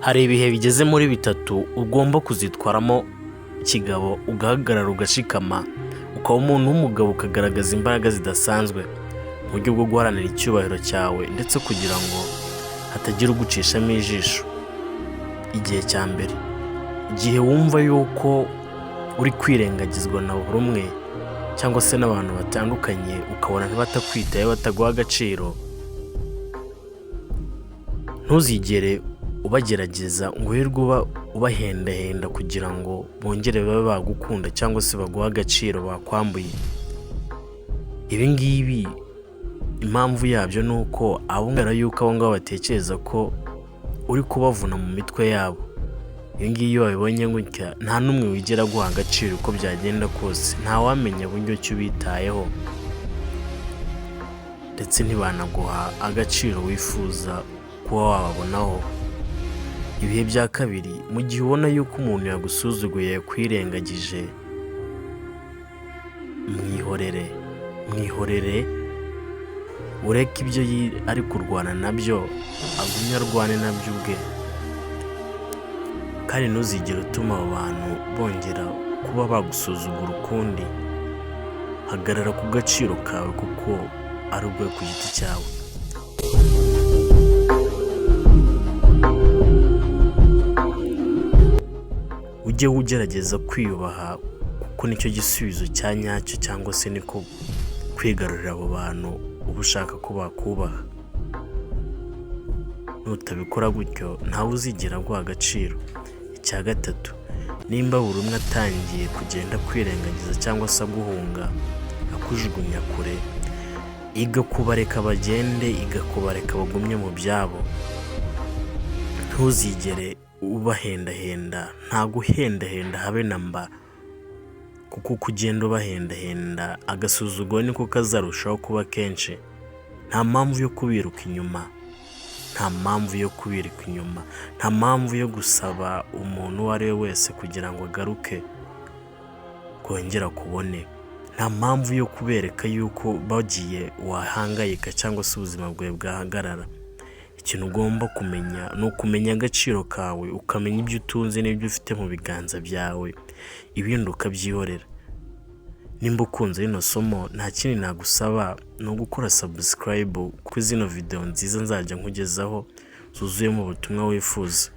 Hari ibihe bigeze muri bitatu ugomba kuzitwaramo kigabo, ugahagarara ugashikama, ukaba umuntu w'umugabo, ukagaragaza imbaraga zidasanzwe mu buryo bwo guharanira icyubahiro cyawe ndetse kugira ngo hatagira ugucishamo ijisho. Igihe cya mbere, igihe wumva yuko uri kwirengagizwa na buri umwe cyangwa se n'abantu batandukanye, ukabona ntibatakwitayeho, bataguha agaciro, ntuzigere ubagerageza ngo uhirwe ubahendahenda kugira ngo bongere babe bagukunda cyangwa se baguha agaciro bakwambuye. Ibi ngibi impamvu yabyo ni uko abo ngabo batekereza ko uri kubavuna mu mitwe yabo. Ibi ngibi iyo wabibonye gutya, nta n'umwe wigera guha agaciro uko byagenda kose, ntawamenya buryo ki ubitayeho ndetse ntibanaguha agaciro wifuza kuba wababonaho. Ibihe bya kabiri, mu gihe ubona yuko umuntu yagusuzuguye, yakwirengagije, mwihorere ureke ibyo ari kurwana nabyo, agumye arwane nabyo ubwe, kandi ntuzigere utuma abo bantu bongera kuba bagusuzugura ukundi. Hagarara ku gaciro kawe kuko ari ubwawe ku giti cyawe. Ujye ugerageza kwiyubaha kuko nicyo gisubizo cya nyacyo, cyangwa se niko kwigarurira abo bantu uba ushaka ko bakubaha. Nutabikora gutyo, ntawe uzigera guha agaciro. Icya gatatu, nimba buri umwe atangiye kugenda kwirengagiza cyangwa se aguhunga, akujugunya kure, iga kubareka bagende, iga kubareka bagumye mu byabo. Ntuzigere ubahendahenda, nta guhendahenda habe na mba, kuko uko ugenda ubahendahenda, agasuzuguro niko kazarushaho kuba kenshi. Nta mpamvu yo kubiruka inyuma, nta mpamvu yo gusaba umuntu uwo ari we wese kugira ngo agaruke kongera kubone, nta mpamvu yo kubereka yuko bagiye wahangayika cyangwa se ubuzima bwawe bwahagarara. Ikintu ugomba kumenya ni ukumenya agaciro kawe, ukamenya ibyo utunze n'ibyo ufite mu biganza byawe, ibindi ukabyihorera. Nimba ukunze rino somo, nta kindi nagusaba ni ugukora subscribe kuri zino video nziza nzajya nkugezaho zuzuyemo ubutumwa wifuza.